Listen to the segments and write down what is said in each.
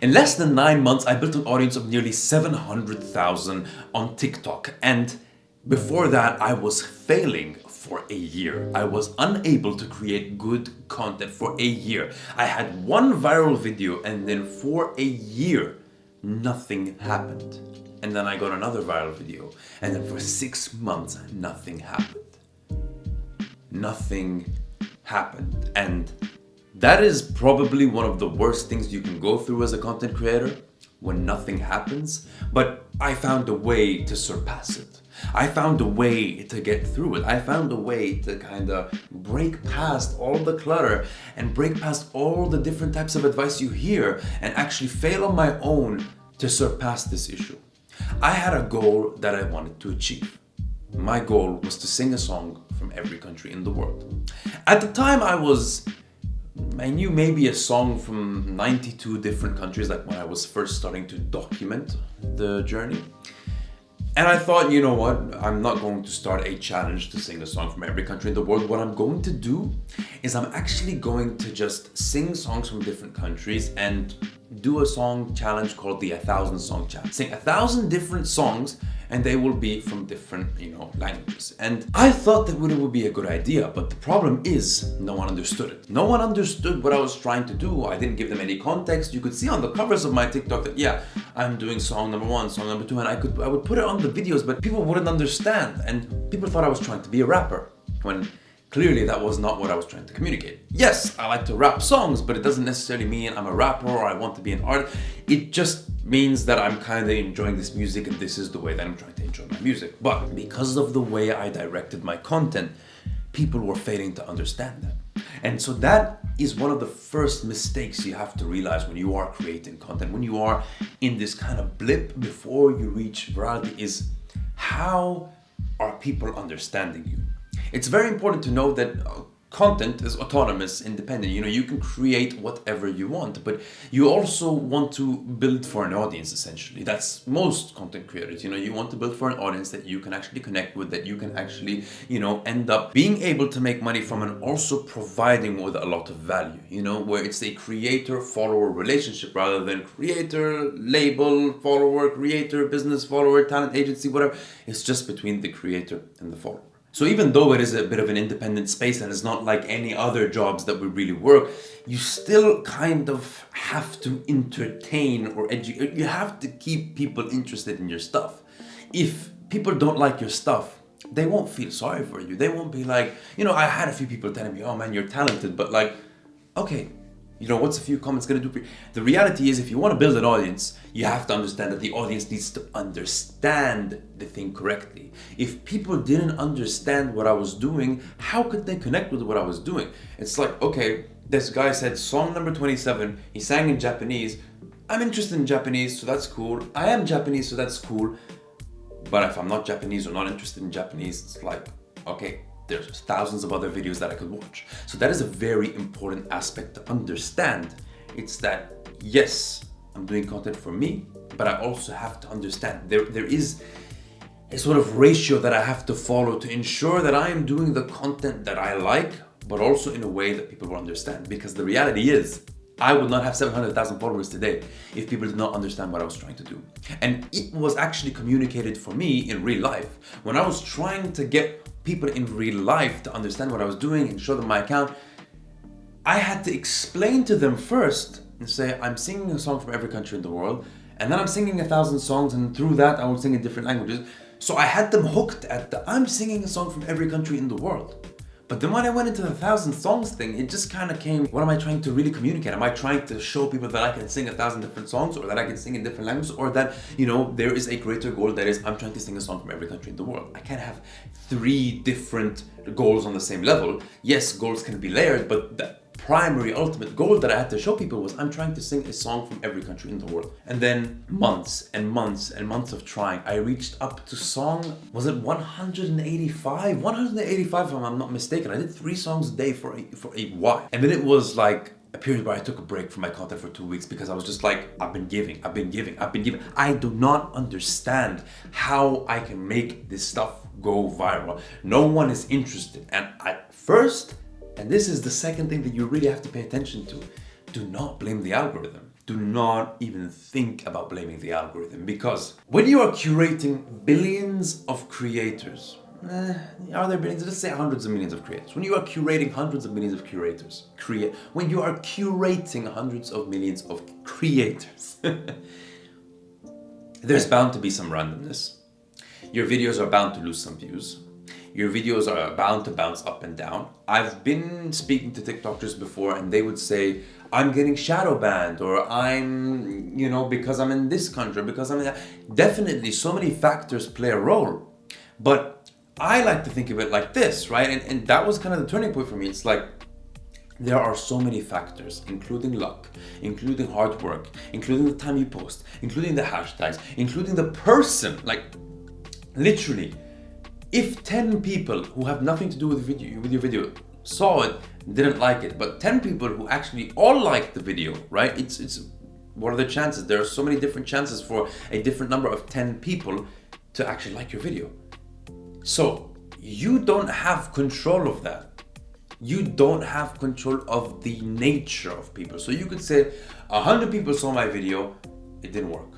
In less than 9 months, I built an audience of nearly 700,000 on TikTok. And before that, I was failing for a year. I was unable to create good content for a year. I had one viral video, and then for a year, nothing happened. And then I got another viral video, and then for 6 months, nothing happened. Nothing happened. And that is probably one of the worst things you can go through as a content creator, when nothing happens. But I found a way to surpass it. I found a way to get through it. I found a way to kind of break past all the clutter and break past all the different types of advice you hear and actually fail on my own to surpass this issue. I had a goal that I wanted to achieve. My goal was to sing a song from every country in the world. At the time, I knew maybe a song from 92 different countries, like when I was first starting to document the journey. And I thought, you know what, I'm not going to start a challenge to sing a song from every country in the world. What I'm going to do is I'm actually going to just sing songs from different countries and do a song challenge called the 1,000 Song Challenge. Sing 1,000 different songs, and they will be from different, languages. And I thought that would be a good idea, but the problem is no one understood it. No one understood what I was trying to do. I didn't give them any context. You could see on the covers of my TikTok that, yeah, I'm doing song number 1, song number 2, and I would put it on the videos, but people wouldn't understand. And people thought I was trying to be a rapper, when clearly that was not what I was trying to communicate. Yes, I like to rap songs, but it doesn't necessarily mean I'm a rapper or I want to be an artist. It just means that I'm kind of enjoying this music, and this is the way that I'm trying to enjoy my music. But because of the way I directed my content, people were failing to understand that. And so that is one of the first mistakes you have to realize when you are creating content, when you are in this kind of blip before you reach virality, is how are people understanding you? It's very important to know that content is autonomous, independent. You can create whatever you want, but you also want to build for an audience, essentially. That's most content creators. You want to build for an audience that you can actually connect with, that you can actually, end up being able to make money from, and also providing with a lot of value, where it's a creator-follower relationship rather than creator, label, follower, creator, business, follower, talent agency, whatever. It's just between the creator and the follower. So even though it is a bit of an independent space and it's not like any other jobs that would really work, you still kind of have to entertain or educate. You have to keep people interested in your stuff. If people don't like your stuff, they won't feel sorry for you. They won't be like, I had a few people telling me, oh man, you're talented, but like, okay, what's a few comments gonna do for you? The reality is, if you want to build an audience, you have to understand that the audience needs to understand the thing correctly. If people didn't understand what I was doing, how could they connect with what I was doing? It's like, okay, this guy said song number 27, he sang in Japanese. I'm interested in Japanese, so that's cool. I am Japanese, so that's cool. But if I'm not Japanese or not interested in Japanese, it's like, okay, there's thousands of other videos that I could watch. So that is a very important aspect to understand. It's that, yes, I'm doing content for me, but I also have to understand there is a sort of ratio that I have to follow to ensure that I am doing the content that I like, but also in a way that people will understand. Because the reality is, I would not have 700,000 followers today if people did not understand what I was trying to do. And it was actually communicated for me in real life. When I was trying to get people in real life to understand what I was doing and show them my account, I had to explain to them first and say, I'm singing a song from every country in the world, and then I'm singing 1,000 songs, and through that I will sing in different languages. So I had them hooked at I'm singing a song from every country in the world. But then when I went into the 1,000 songs thing, it just kind of came, what am I trying to really communicate? Am I trying to show people that I can sing 1,000 different songs, or that I can sing in different languages, or that, there is a greater goal that is, I'm trying to sing a song from every country in the world? I can't have 3 different goals on the same level. Yes, goals can be layered, but the primary ultimate goal that I had to show people was, I'm trying to sing a song from every country in the world. And then months and months and months of trying, I reached up to song, was it 185? 185 if I'm not mistaken. I did 3 songs a day for a while. And then it was like a period where I took a break from my content for 2 weeks, because I was just like, I've been giving. I do not understand how I can make this stuff go viral. No one is interested. And at first, and this is the second thing that you really have to pay attention to, do not blame the algorithm. do not even think about blaming the algorithm, because when you are curating billions of creators, are there billions? Let's say hundreds of millions of creators. When you are curating hundreds of millions of creators, when you are curating hundreds of millions of creators, there's bound to be some randomness. Your videos are bound to lose some views. Your videos are bound to bounce up and down. I've been speaking to TikTokers before and they would say, I'm getting shadow banned, or I'm, because I'm in this country, because I'm in that. Definitely, so many factors play a role. But I like to think of it like this, right? And that was kind of the turning point for me. It's like, there are so many factors, including luck, including hard work, including the time you post, including the hashtags, including the person. Like, literally, if 10 people who have nothing to do with your video saw it, didn't like it, but 10 people who actually all liked the video, right? It's what are the chances? There are so many different chances for a different number of 10 people to actually like your video. So you don't have control of that. You don't have control of the nature of people. So you could say 100 people saw my video, it didn't work.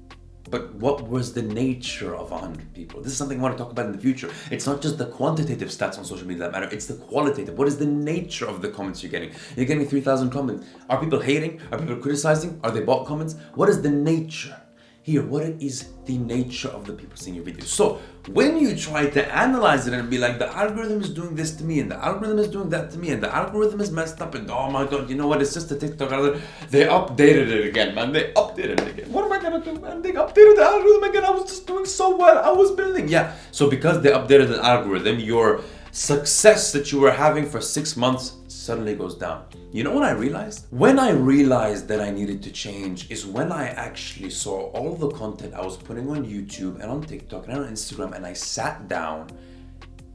But what was the nature of 100 people? This is something I want to talk about in the future. It's not just the quantitative stats on social media that matter, it's the qualitative. What is the nature of the comments you're getting? You're getting 3,000 comments. Are people hating? Are people criticizing? Are they bot comments? What is the nature? Here, what is the nature of the people seeing your videos? So when you try to analyze it and be like, the algorithm is doing this to me, and the algorithm is doing that to me, and the algorithm is messed up, and oh my god, you know what, it's just a TikTok algorithm. They updated it again, man. They updated it again. What am I gonna do, man? They updated the algorithm again. I was just doing so well. I was building. Yeah. So because they updated the algorithm, your success that you were having for 6 months suddenly goes down. You know what I realized? When I realized that I needed to change is when I actually saw all the content I was putting on YouTube and on TikTok and on Instagram, and I sat down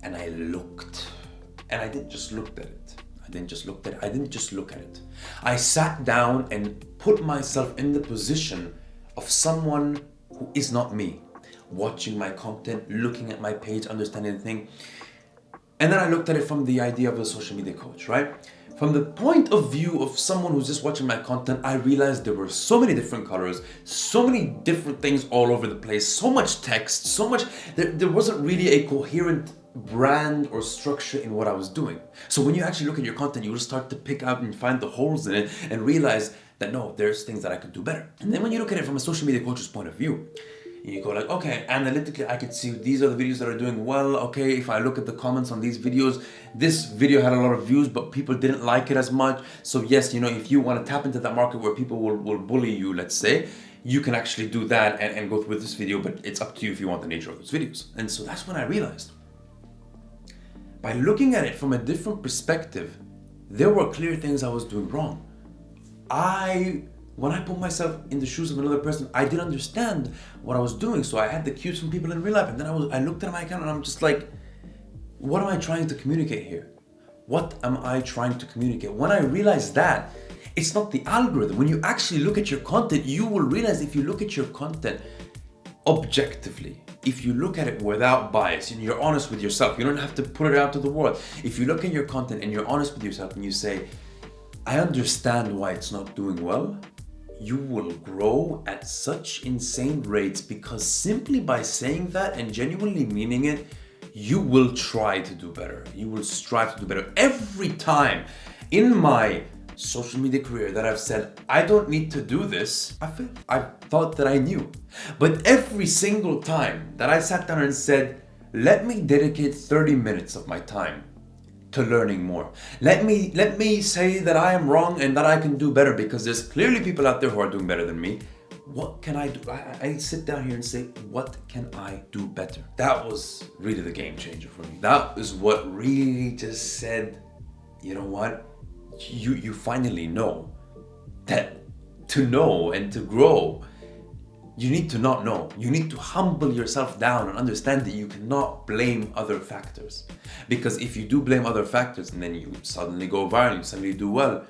and I looked. And I didn't just look at it. I didn't just look at it. I sat down and put myself in the position of someone who is not me, watching my content, looking at my page, understanding the thing. And then I looked at it from the idea of a social media coach, right? From the point of view of someone who's just watching my content, I realized there were so many different colors, so many different things all over the place, so much text, there wasn't really a coherent brand or structure in what I was doing. So when you actually look at your content, you will start to pick out and find the holes in it and realize that no, there's things that I could do better. And then when you look at it from a social media coach's point of view, you go like, okay, analytically, I could see these are the videos that are doing well. Okay, if I look at the comments on these videos, this video had a lot of views, but people didn't like it as much. So yes, if you want to tap into that market where people will bully you, let's say, you can actually do that and go through this video, but it's up to you if you want the nature of those videos. And so that's when I realized, by looking at it from a different perspective, there were clear things I was doing wrong. When I put myself in the shoes of another person, I didn't understand what I was doing. So I had the cues from people in real life. And then I looked at my account and I'm just like, what am I trying to communicate here? What am I trying to communicate? When I realized that, it's not the algorithm. When you actually look at your content, you will realize if you look at your content objectively, if you look at it without bias and you're honest with yourself, you don't have to put it out to the world. If you look at your content and you're honest with yourself and you say, I understand why it's not doing well, you will grow at such insane rates, because simply by saying that and genuinely meaning it, you will try to do better. You will strive to do better. Every time in my social media career that I've said, I don't need to do this, I thought that I knew. But every single time that I sat down and said, let me dedicate 30 minutes of my time to learning more. Let me say that I am wrong and that I can do better, because there's clearly people out there who are doing better than me. What can I do? I sit down here and say, what can I do better? That was really the game changer for me. That is what really just said, you know what? You finally know that to know and to grow, you need to not know. You need to humble yourself down and understand that you cannot blame other factors. Because if you do blame other factors and then you suddenly go viral, you suddenly do well,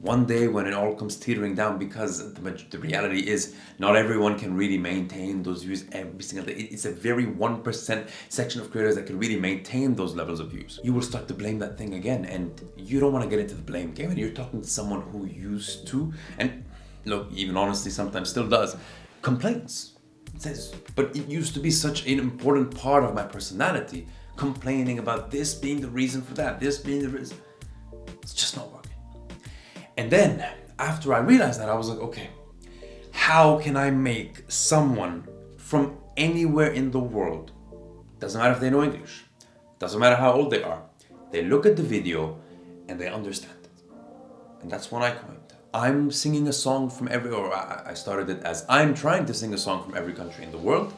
one day when it all comes teetering down, because the reality is not everyone can really maintain those views every single day. It's a very 1% section of creators that can really maintain those levels of views. You will start to blame that thing again, and you don't want to get into the blame game, and you're talking to someone who used to, and look, even honestly sometimes still does, complains. It says, but it used to be such an important part of my personality, complaining about this being the reason for that, this being the reason. It's just not working. And then after I realized that, I was like, okay, how can I make someone from anywhere in the world, doesn't matter if they know English, doesn't matter how old they are, they look at the video and they understand it. And that's when I coined. I'm singing a song from I started it as I'm trying to sing a song from every country in the world.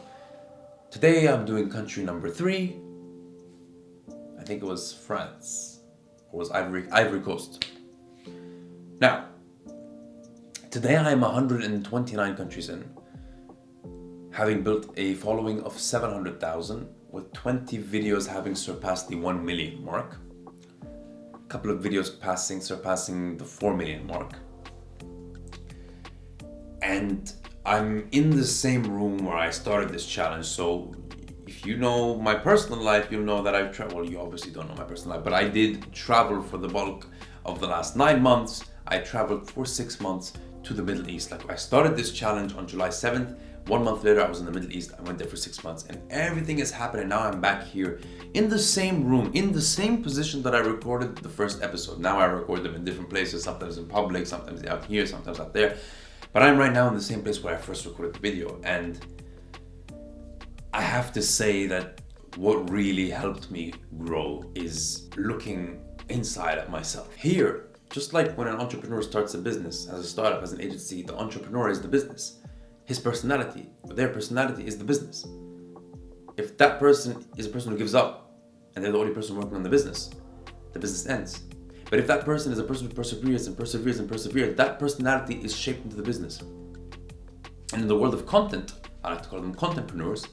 Today I'm doing country number 3. I think it was France, or was Ivory Coast. Now, today I am 129 countries in, having built a following of 700,000, with 20 videos having surpassed the 1 million mark. A couple of videos surpassing the 4 million mark. And I'm in the same room where I started this challenge. So if you know my personal life, you'll know that I've traveled. Well, you obviously don't know my personal life, but I did travel for the bulk of the last 9 months. I traveled for 6 months to the Middle East. Like, I started this challenge on July 7th. 1 month later, I was in the Middle East. I went there for 6 months, and everything has happened. And now I'm back here in the same room, in the same position that I recorded the first episode. Now I record them in different places, sometimes in public, sometimes out here, sometimes out there. But I'm right now in the same place where I first recorded the video. And I have to say that what really helped me grow is looking inside at myself. Here, just like when an entrepreneur starts a business, as a startup, as an agency, the entrepreneur is the business. His personality, or their personality, is the business. If that person is a person who gives up and they're the only person working on the business ends. But if that person is a person who perseveres and perseveres and perseveres, that personality is shaped into the business. And in the world of content, I like to call them contentpreneurs,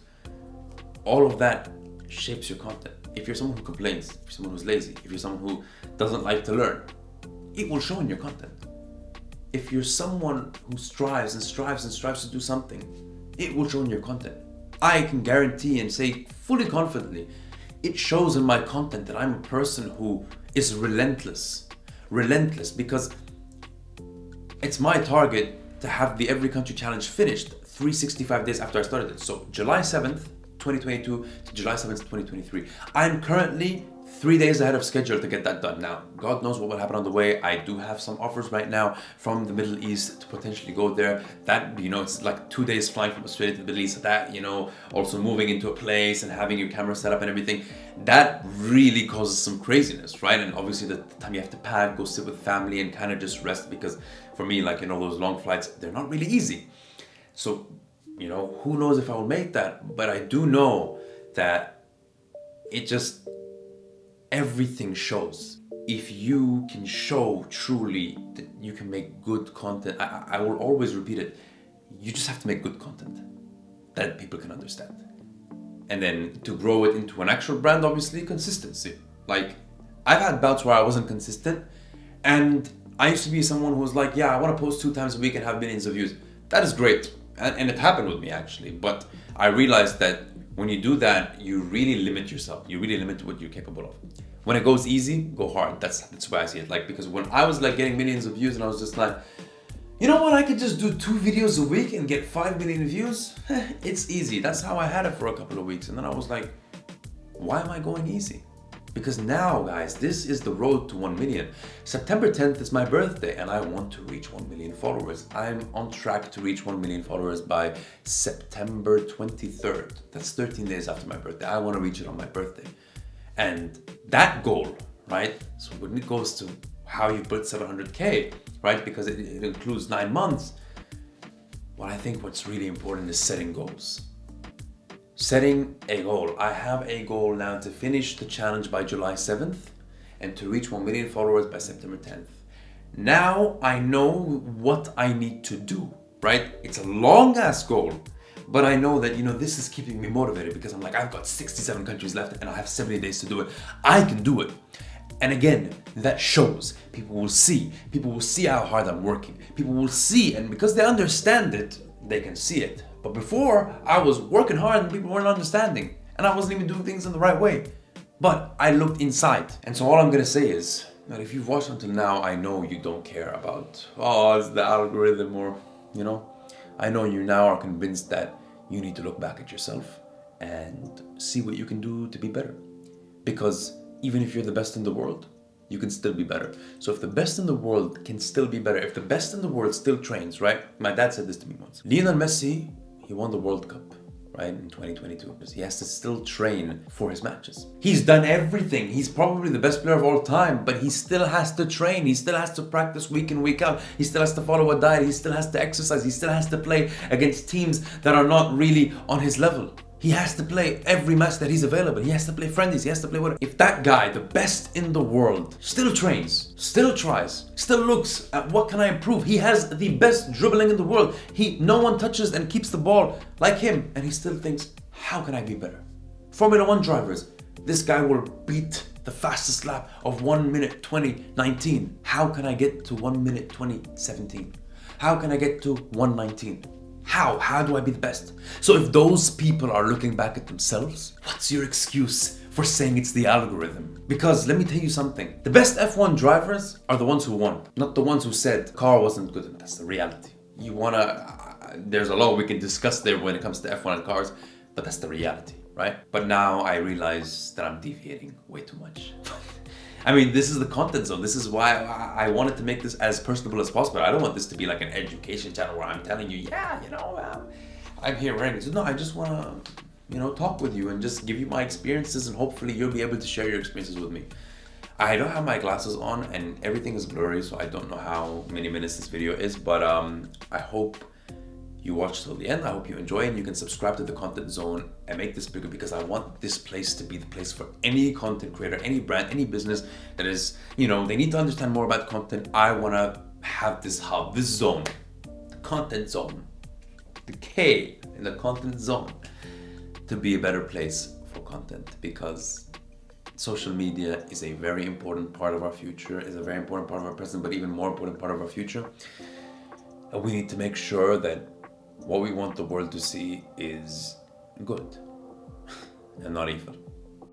all of that shapes your content. If you're someone who complains, if you're someone who's lazy, if you're someone who doesn't like to learn, it will show in your content. If you're someone who strives and strives and strives to do something, it will show in your content. I can guarantee and say fully confidently, it shows in my content that I'm a person who is relentless because it's my target to have the Every Country Challenge finished 365 days after I started it. So July 7th, 2022 to July 7th, 2023. I'm currently 3 days ahead of schedule to get that done. Now, God knows what will happen on the way. I do have some offers right now from the Middle East to potentially go there. That, it's like 2 days flying from Australia to the Middle East. That, also moving into a place and having your camera set up and everything, that really causes some craziness, right? And obviously the time you have to pack, go sit with family and kind of just rest, because for me, those long flights, they're not really easy. So, who knows if I will make that, but I do know that everything shows. If you can show truly that you can make good content, I will always repeat it, you just have to make good content that people can understand. And then to grow it into an actual brand, obviously, consistency. Like, I've had bouts where I wasn't consistent, and I used to be someone who was like, yeah, I want to post 2 times a week and have millions of views. That is great. And it happened with me, actually. But I realized that when you do that, you really limit yourself. You really limit what you're capable of. When it goes easy, go hard. That's why I see it. Because when I was getting millions of views and I was just like, you know what? I could just do 2 videos a week and get 5 million views. It's easy. That's how I had it for a couple of weeks. And then I was like, why am I going easy? Because now, guys, this is the road to 1 million. September 10th is my birthday and I want to reach 1 million followers. I'm on track to reach 1 million followers by September 23rd. That's 13 days after my birthday. I want to reach it on my birthday. And that goal, right? So when it goes to how you put 700K, right? Because it includes 9 months. Well, I think what's really important is setting goals. Setting a goal. I have a goal now to finish the challenge by July 7th and to reach 1 million followers by September 10th. Now I know what I need to do, right? It's a long ass goal, but I know that, this is keeping me motivated because I'm like, I've got 67 countries left and I have 70 days to do it. I can do it. And again, that shows. People will see how hard I'm working. People will see, and because they understand it, they can see it. But before, I was working hard and people weren't understanding. And I wasn't even doing things in the right way. But I looked inside. And so all I'm gonna say is, And if you've watched until now, I know you don't care about, oh, it's the algorithm or, you know, I know you now are convinced that you need to look back at yourself and see what you can do to be better. Because even if you're the best in the world, you can still be better. So if the best in the world can still be better, if the best in the world still trains, right? My dad said this to me once. Lionel Messi, he won the World Cup, right, in 2022. He has to still train for his matches. He's done everything. He's probably the best player of all time, but he still has to train. He still has to practice week in, week out. He still has to follow a diet. He still has to exercise. He still has to play against teams that are not really on his level. He has to play every match that he's available. He has to play friendlies. He has to play whatever. If that guy, the best in the world, still trains, still tries, still looks at what can I improve. He has the best dribbling in the world. No one touches and keeps the ball like him. And he still thinks, how can I be better? Formula One drivers, this guy will beat the fastest lap of 1 minute 20:19. How can I get to 1 minute 20:17? How can I get to 1:19? How do I be the best? So if those people are looking back at themselves, what's your excuse for saying it's the algorithm? Because let me tell you something. The best F1 drivers are the ones who won, not the ones who said car wasn't good enough. That's the reality. There's a lot we can discuss there when it comes to F1 and cars, but that's the reality, right? But now I realize that I'm deviating way too much. I mean, this is the content zone. This is why I wanted to make this as personable as possible. I don't want this to be like an education channel where I'm telling you, I'm here wearing it. No, I just want to, talk with you and just give you my experiences, and hopefully you'll be able to share your experiences with me. I don't have my glasses on and everything is blurry, so I don't know how many minutes this video is, but I hope you watch till the end. I hope you enjoy, and you can subscribe to the Content Zone and make this bigger, because I want this place to be the place for any content creator, any brand, any business that is, they need to understand more about content. I want to have this hub, this zone, the Content Zone, the K in the Content Zone, to be a better place for content, because social media is a very important part of our future, is a very important part of our present, but even more important part of our future. And we need to make sure that what we want the world to see is good and not evil.